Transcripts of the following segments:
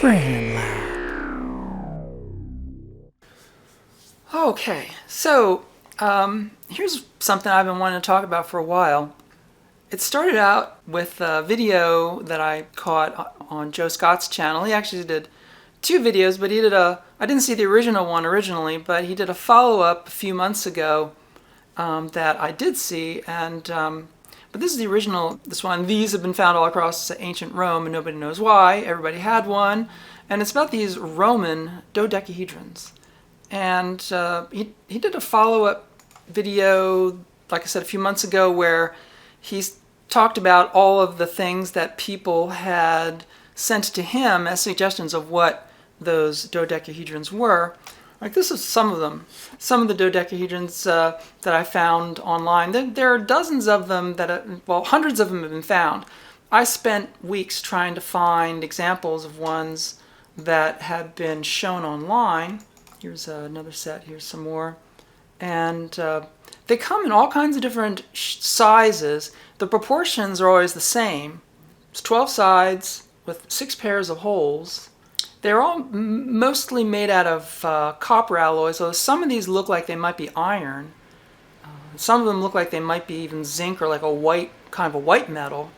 Fran Lab. Okay, so here's something I've been wanting to talk about for a while. It started out with a video that I caught on Joe Scott's channel. He actually did two videos, but I didn't see the original one originally, but he did a follow-up a few months ago that I did see, but this is the original, this one. These have been found all across ancient Rome, and nobody knows why. Everybody had one, and it's about these Roman dodecahedrons. And he did a follow-up video, like I said, a few months ago, where he's talked about all of the things that people had sent to him as suggestions of what those dodecahedrons were. Like, this is some of them. Some of the dodecahedrons that I found online. There are dozens of them hundreds of them have been found. I spent weeks trying to find examples of ones that have been shown online. Here's another set. Here's some more. And they come in all kinds of different sizes. The proportions are always the same. It's 12 sides with 6 pairs of holes. They're all mostly made out of copper alloy, so some of these look like they might be iron. Some of them look like they might be even zinc or like kind of a white metal.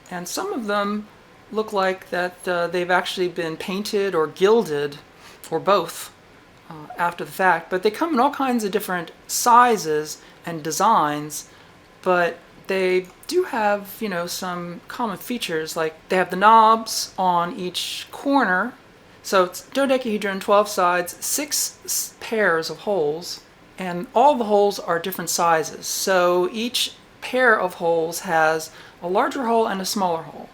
And some of them look like that they've actually been painted or gilded, or both, after the fact. But they come in all kinds of different sizes and designs, but they do have, some common features, like they have the knobs on each corner. So it's dodecahedron, 12 sides, 6 pairs of holes, and all the holes are different sizes. So each pair of holes has a larger hole and a smaller hole.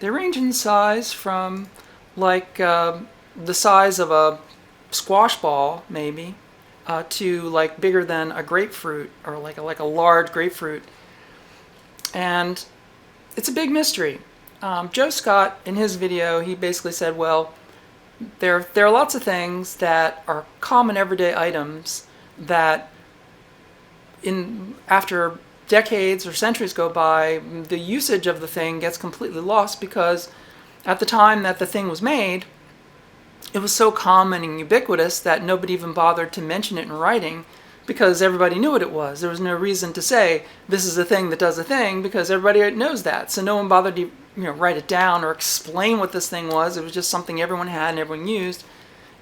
They range in size from like the size of a squash ball, maybe, to like bigger than a grapefruit, or like a large grapefruit. And it's a big mystery. Joe Scott, in his video, he basically said, well, there are lots of things that are common everyday items that after decades or centuries go by, the usage of the thing gets completely lost, because at the time that the thing was made, it was so common and ubiquitous that nobody even bothered to mention it in writing, because everybody knew what it was. There was no reason to say, this is a thing that does a thing, because everybody knows that. So no one bothered to write it down or explain what this thing was. It was just something everyone had and everyone used.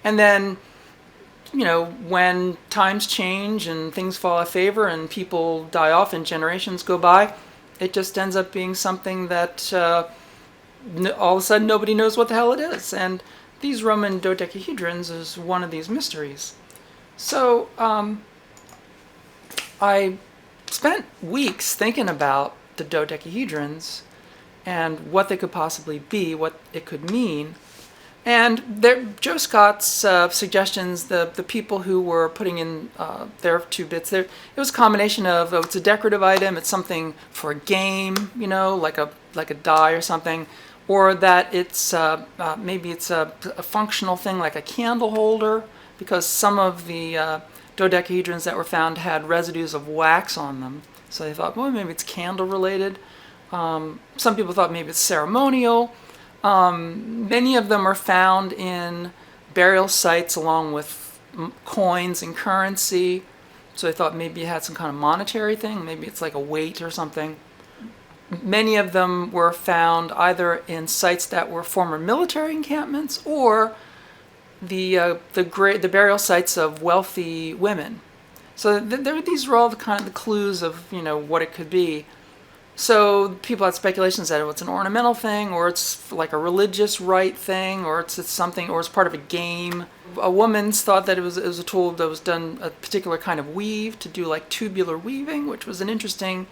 And then, when times change and things fall out of favor and people die off and generations go by, it just ends up being something that all of a sudden nobody knows what the hell it is. And these Roman dodecahedrons is one of these mysteries. So I spent weeks thinking about the dodecahedrons and what they could possibly be, what it could mean. And Joe Scott's suggestions, the people who were putting in their 2 bits there, it was a combination of, it's a decorative item, it's something for a game, like a die or something, or that it's maybe it's a functional thing like a candle holder, because some of the dodecahedrons that were found had residues of wax on them. So they thought, well, maybe it's candle related. Some people thought maybe it's ceremonial. Many of them are found in burial sites along with coins and currency. So they thought maybe it had some kind of monetary thing. Maybe it's like a weight or something. Many of them were found either in sites that were former military encampments, or the burial sites of wealthy women. So these were all the clues of what it could be. So people had speculations that it's an ornamental thing, or it's like a religious rite thing, or it's something, or it's part of a game. A woman's thought that it was a tool that was done a particular kind of weave, to do like tubular weaving, which was an interesting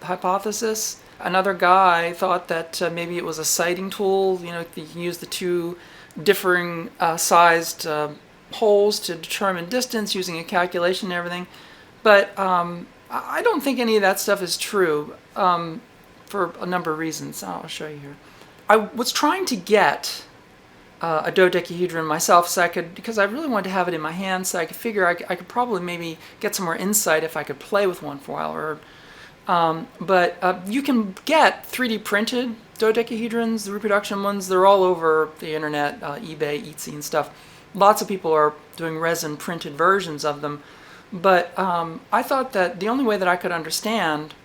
hypothesis. Another guy thought that maybe it was a sighting tool. You can use the 2 differing sized holes to determine distance using a calculation and everything. But I don't think any of that stuff is true, for a number of reasons. I'll show you here. I was trying to get a dodecahedron myself, because I really wanted to have it in my hand, so I could figure I could probably maybe get some more insight if I could play with one for a while, or But you can get 3D printed dodecahedrons, the reproduction ones. They're all over the internet, eBay, Etsy, and stuff. Lots of people are doing resin printed versions of them. But I thought that the only way that I could understand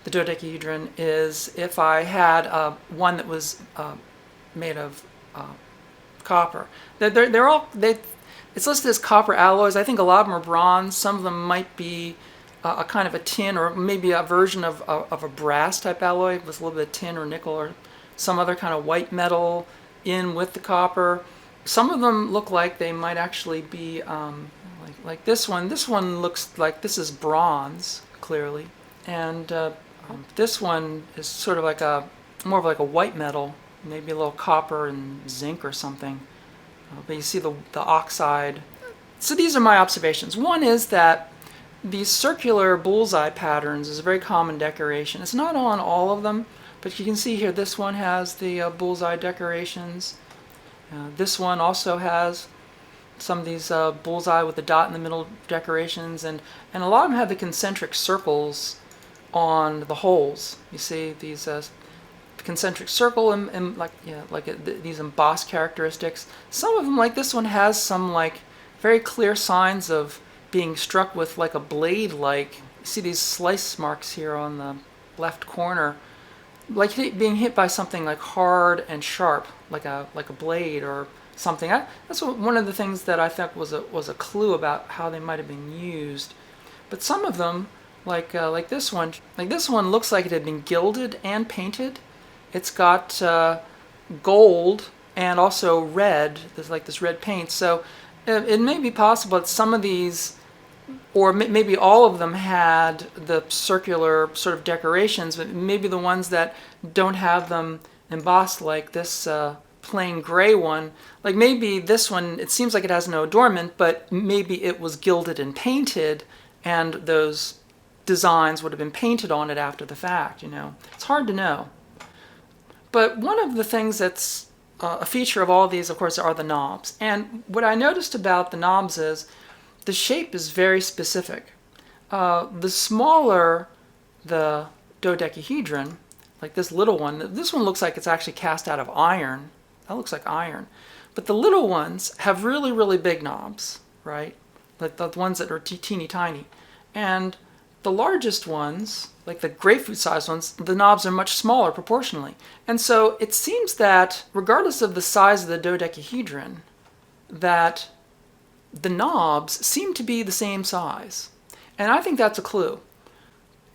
the dodecahedron is if I had one that was made of copper. It's listed as copper alloys. I think a lot of them are bronze. Some of them might be a kind of a tin, or maybe a version of a brass type alloy with a little bit of tin or nickel or some other kind of white metal in with the copper. Some of them look like they might actually be like this one. This one looks like this is bronze, clearly, and this one is sort of like more of like a white metal, maybe a little copper and zinc or something. But you see the oxide. So these are my observations. One is that these circular bullseye patterns is a very common decoration. It's not on all of them, but you can see here this one has the bullseye decorations. This one also has some of these bullseye with the dot in the middle decorations, and a lot of them have the concentric circles on the holes. You see these concentric circle and these embossed characteristics. Some of them, like this one, has some like very clear signs of being struck with like a blade. Like you see these slice marks here on the left corner, like being hit by something like hard and sharp, like a blade or something. That's one of the things that I thought was a clue about how they might have been used. But some of them, like this one, looks like it had been gilded and painted. It's got gold and also red. There's like this red paint. So it may be possible that some of these, or maybe all of them, had the circular sort of decorations, but maybe the ones that don't have them embossed, like this plain gray one, like maybe this one, it seems like it has no adornment, but maybe it was gilded and painted, and those designs would have been painted on it after the fact, you know. It's hard to know. But one of the things that's a feature of all of these, of course, are the knobs. And what I noticed about the knobs is the shape is very specific. The smaller the dodecahedron, like this little one, this one looks like it's actually cast out of iron. That looks like iron. But the little ones have really, really big knobs, right? Like the ones that are teeny tiny. And the largest ones, like the grapefruit-sized ones, the knobs are much smaller proportionally. And so it seems that regardless of the size of the dodecahedron, that the knobs seem to be the same size. And I think that's a clue.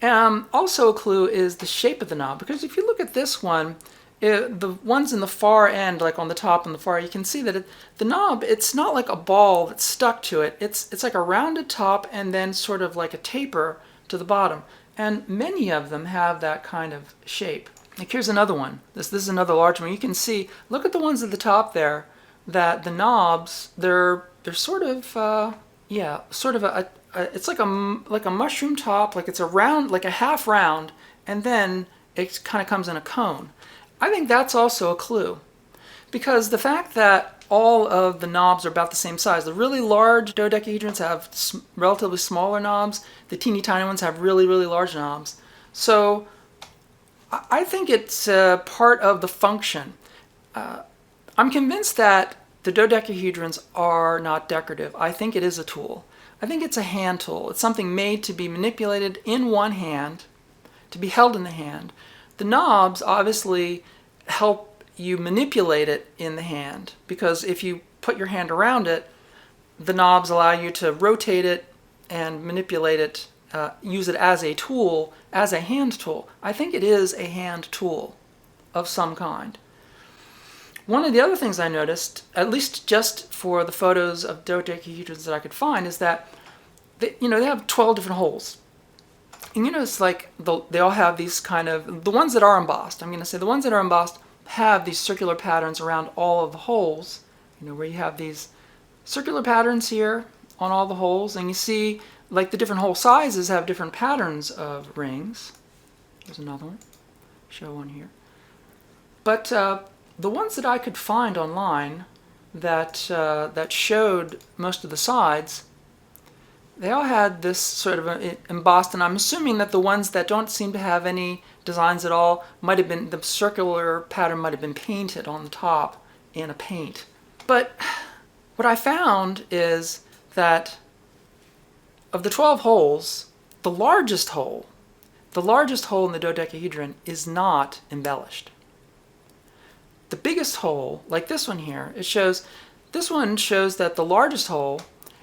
Also a clue is the shape of the knob, because if you look at this one, the ones in the far end, like on the top and the far, you can see that the knob, it's not like a ball that's stuck to it. It's like a rounded top and then sort of like a taper to the bottom. And many of them have that kind of shape. Like here's another one. This is another large one. You can see, look at the ones at the top there, that the knobs, they're sort of, sort of it's like a mushroom top, like it's a round, like a half round, and then it kind of comes in a cone. I think that's also a clue, because the fact that all of the knobs are about the same size, the really large dodecahedrons have relatively smaller knobs, the teeny tiny ones have really, really large knobs. So I think it's part of the function. I'm convinced that the dodecahedrons are not decorative. I think it is a tool. I think it's a hand tool. It's something made to be manipulated in one hand, to be held in the hand. The knobs obviously help you manipulate it in the hand, because if you put your hand around it, the knobs allow you to rotate it and manipulate it, use it as a tool, as a hand tool. I think it is a hand tool of some kind. One of the other things I noticed, at least just for the photos of dodecahedrons that I could find, is that they have 12 different holes. And it's like they all have these kind of, the ones that are embossed, I'm going to say the ones that are embossed have these circular patterns around all of the holes, where you have these circular patterns here on all the holes, and you see like the different hole sizes have different patterns of rings. There's another one. Show one here. But the ones that I could find online that showed most of the sides, they all had this sort of embossed, and I'm assuming that the ones that don't seem to have any designs at all might have been, the circular pattern might have been painted on the top in a paint. But what I found is that of the 12 holes, the largest hole in the dodecahedron is not embellished. The biggest hole, like this one here, this one shows that the largest hole,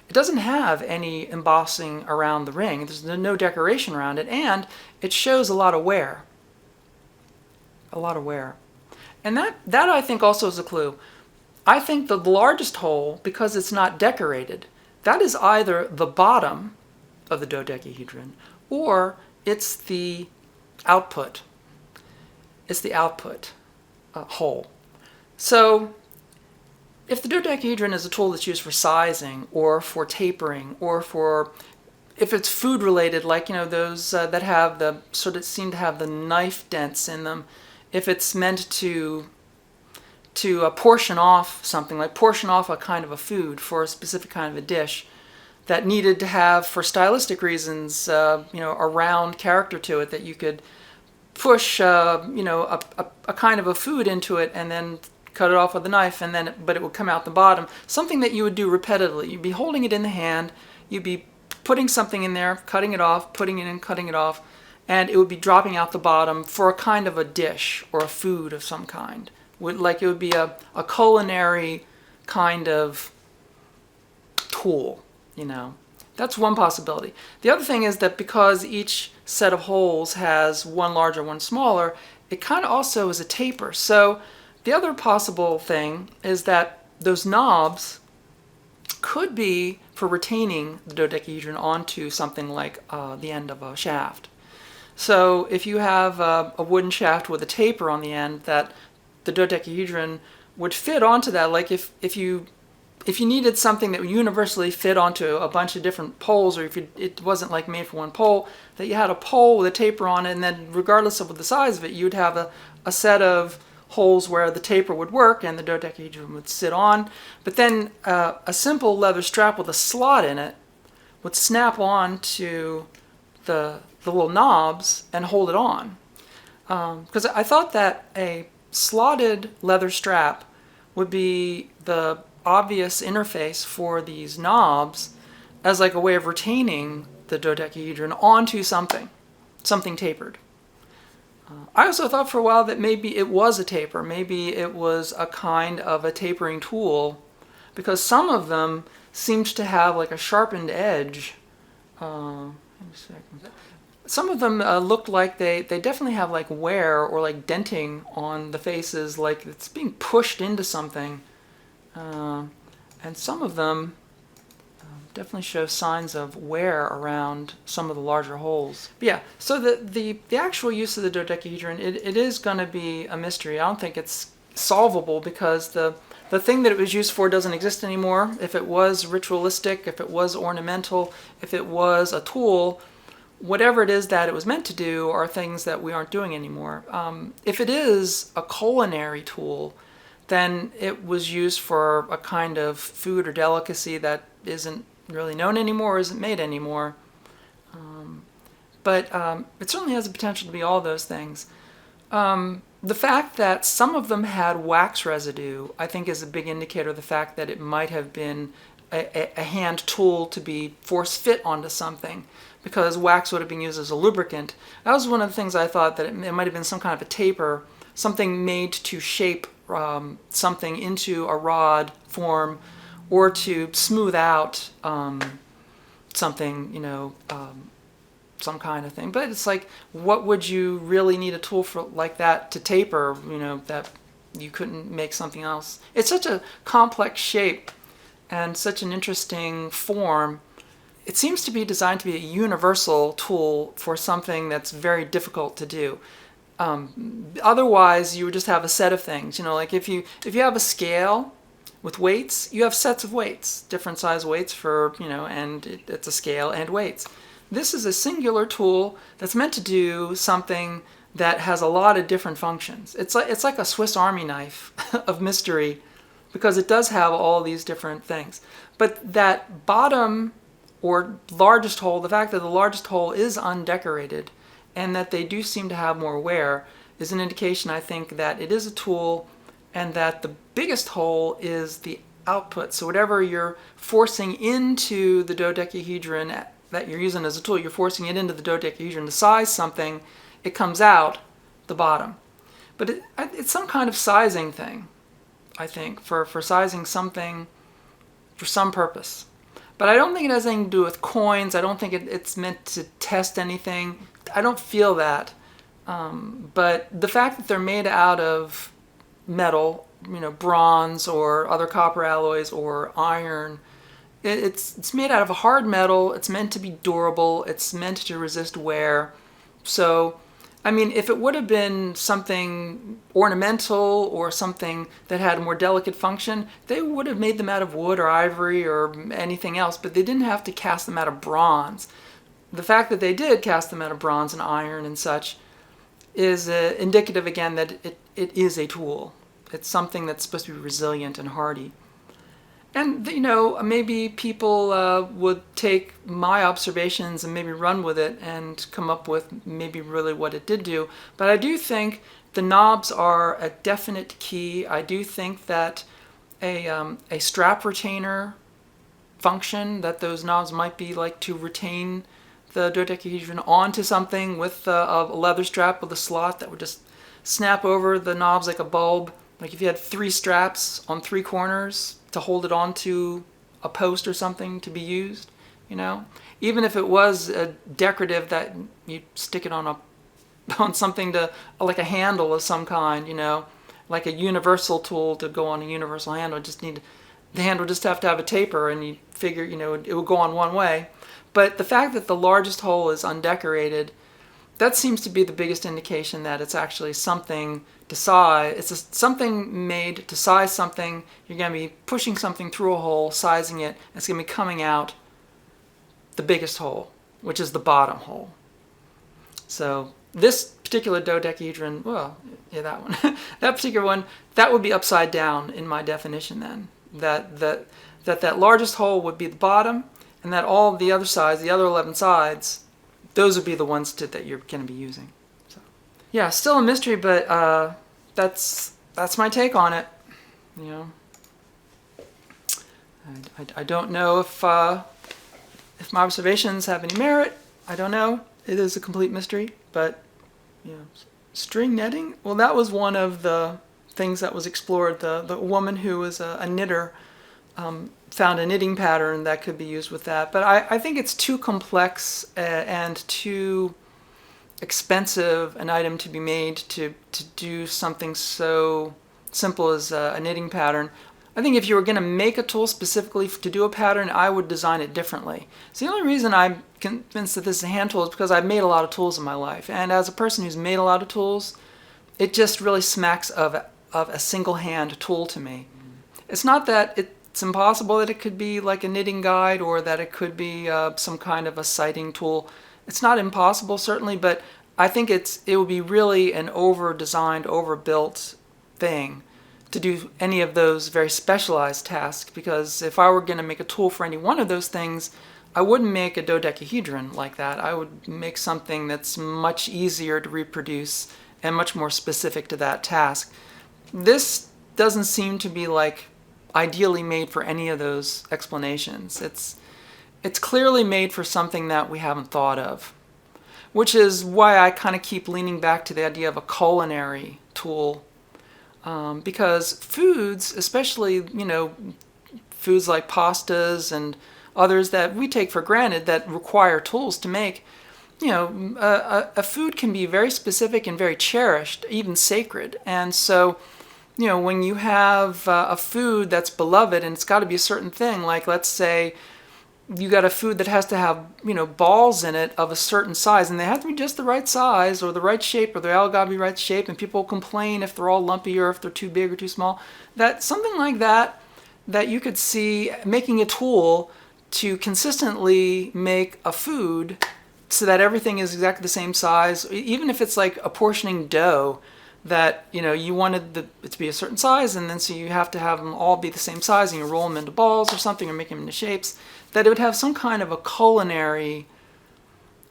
it doesn't have any embossing around the ring. There's no decoration around it, and it shows a lot of wear. A lot of wear. And that I think also is a clue. I think the largest hole, because it's not decorated, that is either the bottom of the dodecahedron or it's the output. It's the output hole. So if the dodecahedron is a tool that's used for sizing or for tapering or for, if it's food related, like those that have the sort of seem to have the knife dents in them, if it's meant to portion off something, like portion off a kind of a food for a specific kind of a dish that needed to have, for stylistic reasons, a round character to it that you could push, a kind of a food into it and then cut it off with a knife, but it would come out the bottom. Something that you would do repetitively. You'd be holding it in the hand, you'd be putting something in there, cutting it off, putting it in, cutting it off, and it would be dropping out the bottom for a kind of a dish or a food of some kind. Like it would be a culinary kind of tool, That's one possibility. The other thing is that because each set of holes has one larger, one smaller, it kind of also is a taper. So the other possible thing is that those knobs could be for retaining the dodecahedron onto something like the end of a shaft. So if you have a wooden shaft with a taper on the end, that the dodecahedron would fit onto that. Like if you needed something that would universally fit onto a bunch of different poles, or if it wasn't like made for one pole, that you had a pole with a taper on it, and then regardless of the size of it, you'd have a set of holes where the taper would work and the dodecahedron would sit on. But then a simple leather strap with a slot in it would snap on to the little knobs and hold it on. Because I thought that a slotted leather strap would be the obvious interface for these knobs as like a way of retaining the dodecahedron onto something tapered. I also thought for a while that maybe it was a taper. Maybe it was a kind of a tapering tool, because some of them seemed to have like a sharpened edge. Some of them looked like they definitely have like wear or like denting on the faces, like it's being pushed into something. And some of them definitely show signs of wear around some of the larger holes. But yeah, so the actual use of the dodecahedron, it is going to be a mystery. I don't think it's solvable, because the thing that it was used for doesn't exist anymore. If it was ritualistic, if it was ornamental, if it was a tool, whatever it is that it was meant to do are things that we aren't doing anymore. If it is a culinary tool, then it was used for a kind of food or delicacy that isn't really known anymore or isn't made anymore. But it certainly has the potential to be all those things. The fact that some of them had wax residue, I think, is a big indicator of the fact that it might have been a hand tool to be force fit onto something, because wax would have been used as a lubricant. That was one of the things I thought, that it might have been some kind of a taper, something made to shape something into a rod form, or to smooth out something, some kind of thing. But it's like, what would you really need a tool for like that to taper, that you couldn't make something else? It's such a complex shape and such an interesting form. It seems to be designed to be a universal tool for something that's very difficult to do. Otherwise, you would just have a set of things. Like if you have a scale with weights, you have sets of weights, different size weights for, and it's a scale and weights. This is a singular tool that's meant to do something that has a lot of different functions. It's like a Swiss Army knife of mystery, because it does have all these different things. But that bottom or largest hole, the fact that the largest hole is undecorated and that they do seem to have more wear is an indication, I think, that it is a tool and that the biggest hole is the output. So whatever you're forcing into the dodecahedron that you're using as a tool, you're forcing it into the dodecahedron to size something, it comes out the bottom. But it's some kind of sizing thing, I think, for sizing something for some purpose. But I don't think it has anything to do with coins. I don't think it's meant to test anything. I don't feel that. But the fact that they're made out of metal, bronze or other copper alloys or iron, it's made out of a hard metal. It's meant to be durable. It's meant to resist wear. So, I mean, if it would have been something ornamental or something that had a more delicate function, they would have made them out of wood or ivory or anything else, but they didn't have to cast them out of bronze. The fact that they did cast them out of bronze and iron and such is indicative, again, that it is a tool. It's something that's supposed to be resilient and hardy. And, maybe people would take my observations and maybe run with it and come up with maybe really what it did do. But I do think the knobs are a definite key. I do think that a strap retainer function, that those knobs might be like to retain the dodecahedron onto something with a leather strap with a slot that would just snap over the knobs like a bulb. Like if you had 3 straps on 3 corners to hold it onto a post or something to be used, even if it was a decorative that you stick it on something to, like a handle of some kind, like a universal tool to go on a universal handle. The handle just have to have a taper, and you figure, it would go on one way. But the fact that the largest hole is undecorated, that seems to be the biggest indication that it's actually something to size. It's something made to size something. You're going to be pushing something through a hole, sizing it, and it's going to be coming out the biggest hole, which is the bottom hole. So this particular dodecahedron, that one, that particular one, that would be upside down in my definition then. That largest hole would be the bottom, and that all the other sides, the other 11 sides, those would be the ones that you're going to be using. So, yeah, still a mystery, but that's my take on it. I don't know if my observations have any merit. I don't know. It is a complete mystery. But string netting. Well, that was one of the things that was explored. The woman who was a knitter found a knitting pattern that could be used with that. But I think it's too complex and too expensive an item to be made to do something so simple as a knitting pattern. I think if you were going to make a tool specifically to do a pattern, I would design it differently. So the only reason I'm convinced that this is a hand tool is because I've made a lot of tools in my life. And as a person who's made a lot of tools, it just really smacks of a single hand tool to me. It's not that it's impossible that it could be like a knitting guide or that it could be some kind of a sighting tool. It's not impossible, certainly, but I think it would be really an over-designed, overbuilt thing to do any of those very specialized tasks, because if I were going to make a tool for any one of those things, I wouldn't make a dodecahedron like that. I would make something that's much easier to reproduce and much more specific to that task. This doesn't seem to be like ideally made for any of those explanations. It's clearly made for something that we haven't thought of, which is why I kind of keep leaning back to the idea of a culinary tool. Because foods, especially, foods like pastas and others that we take for granted that require tools to make, a food can be very specific and very cherished, even sacred. And so, when you have a food that's beloved and it's got to be a certain thing, like let's say you got a food that has to have, balls in it of a certain size, and they have to be just the right size or the right shape, or they all got to be right shape, and people complain if they're all lumpy or if they're too big or too small. That something like that you could see making a tool to consistently make a food so that everything is exactly the same size, even if it's like apportioning dough, that you wanted it to be a certain size, and then so you have to have them all be the same size, and you roll them into balls or something or make them into shapes. that it would have some kind of a culinary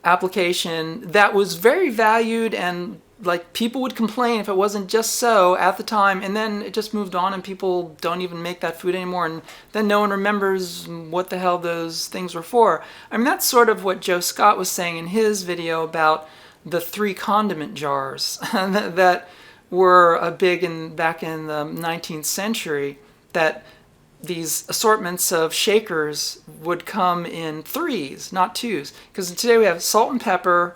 application that was very valued, and like people would complain if it wasn't just so at the time, and then it just moved on and people don't even make that food anymore, and then no one remembers what the hell those things were for. I mean, that's sort of what Joe Scott was saying in his video about the 3 condiment jars that were big back in the 19th century, that these assortments of shakers would come in 3s, not 2s. Because today we have salt and pepper,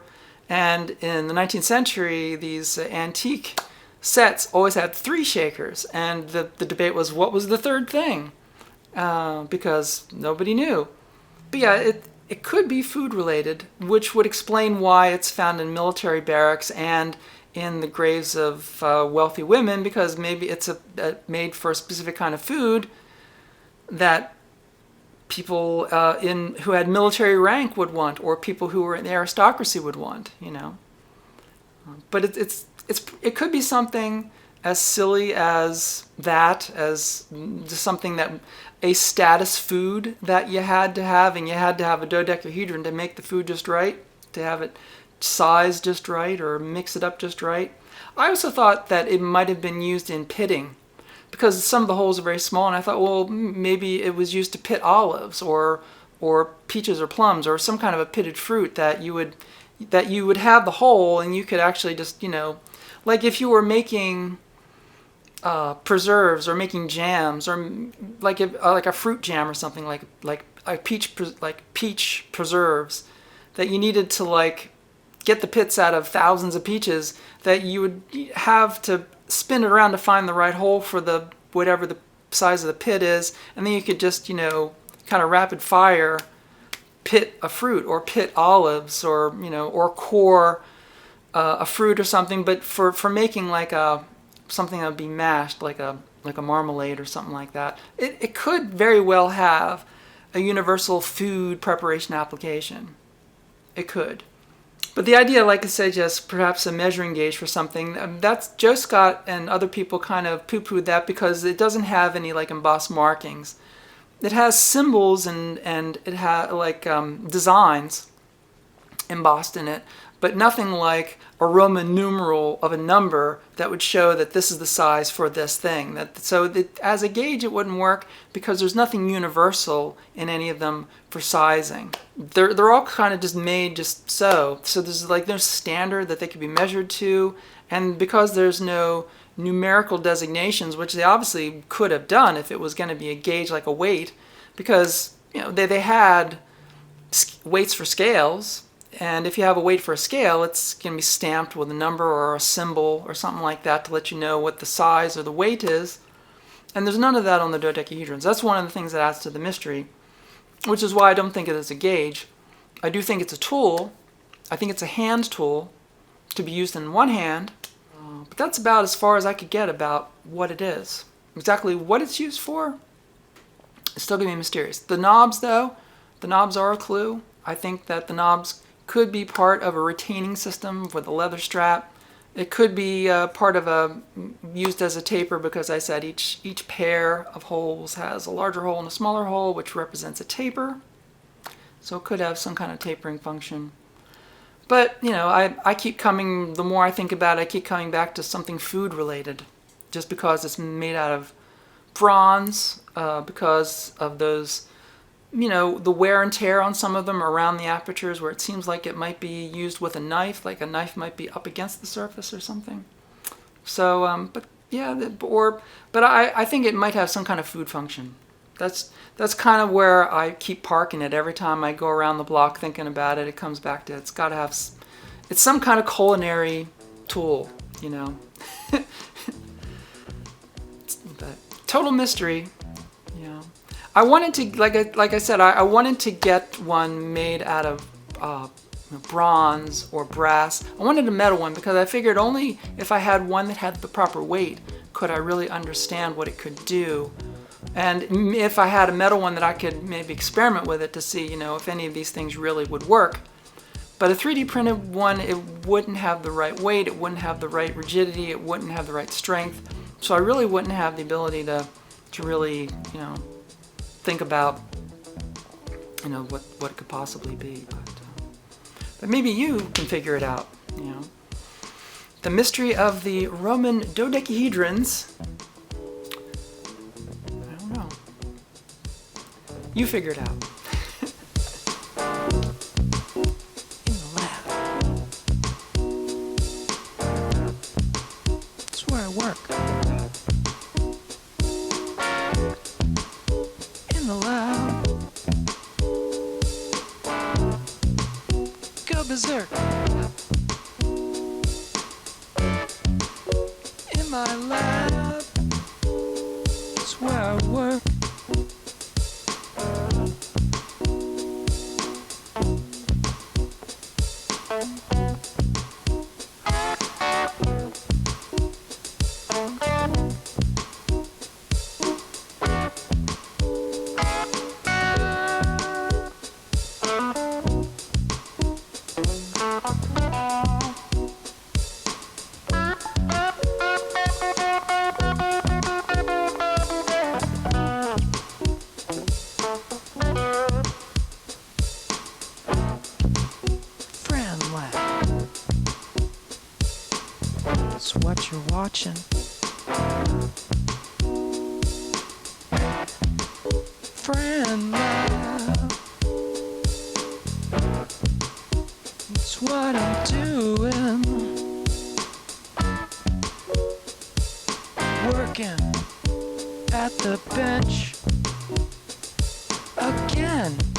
and in the 19th century, these antique sets always had 3 shakers. And the debate was, what was the 3rd thing? Because nobody knew. But yeah, it could be food related, which would explain why it's found in military barracks and in the graves of wealthy women, because maybe it's made for a specific kind of food that people who had military rank would want, or people who were in the aristocracy would want, you know. But it could be something as silly as that, as just something that a status food that you had to have, and you had to have a dodecahedron to make the food just right, to have it sized just right, or mix it up just right. I also thought that it might have been used in pitting, because some of the holes are very small, and I thought, well, maybe it was used to pit olives or peaches or plums, or some kind of a pitted fruit that you would have the hole, and you could actually just, you know, like if you were making preserves or making jams, or like a fruit jam or something, like peach preserves, that you needed to like get the pits out of thousands of peaches, that you would have to spin it around to find the right hole for the whatever the size of the pit is, and then you could just, you know, kind of rapid fire pit a fruit, or pit olives, or, you know, or core a fruit or something. But for making like something that would be mashed, like a marmalade or something like that, it could very well have a universal food preparation application. It could. But the idea, like I said, just perhaps a measuring gauge for something, that's Joe Scott and other people kind of poo-pooed that, because it doesn't have any like embossed markings. It has symbols and it has like designs embossed in it, but nothing like a Roman numeral of a number that would show that this is the size for this thing. So as a gauge it wouldn't work, because there's nothing universal in any of them for sizing. They're all kind of just made just so. So there's like no standard that they could be measured to, and because there's no numerical designations, which they obviously could have done if it was going to be a gauge like a weight, because, you know, they had weights for scales. And if you have a weight for a scale, it's going to be stamped with a number or a symbol or something like that to let you know what the size or the weight is. And there's none of that on the dodecahedrons. That's one of the things that adds to the mystery, which is why I don't think it is a gauge. I do think it's a tool. I think it's a hand tool to be used in one hand. But that's about as far as I could get about what it is. Exactly what it's used for, it's still going to be mysterious. The knobs, though, the knobs are a clue. I think that the knobs could be part of a retaining system with a leather strap. It could be part of used as a taper, because I said each pair of holes has a larger hole and a smaller hole, which represents a taper. So it could have some kind of tapering function. But, you know, I keep coming, the more I think about it, I keep coming back to something food related, just because it's made out of bronze, because of those, you know, the wear and tear on some of them around the apertures, where it seems like it might be used with a knife, like a knife might be up against the surface or something. So, but yeah, but I think it might have some kind of food function. That's kind of where I keep parking it every time I go around the block thinking about it. It comes back to it's got to have, it's some kind of culinary tool, you know. But total mystery. I wanted to, like I said, I wanted to get one made out of bronze or brass. I wanted a metal one, because I figured only if I had one that had the proper weight could I really understand what it could do. And if I had a metal one that I could maybe experiment with it to see, you know, if any of these things really would work. But a 3D printed one, it wouldn't have the right weight, it wouldn't have the right rigidity, it wouldn't have the right strength. So I really wouldn't have the ability to really, you know, think about what it could possibly be. But maybe you can figure it out. The mystery of the Roman dodecahedrons. I don't know. You figure it out. In the lab. That's where I work. In the lab. Go berserk. In my lab. That's where I work. That's what you're watching. Friend lab. That's what I'm doing. Working at the bench again.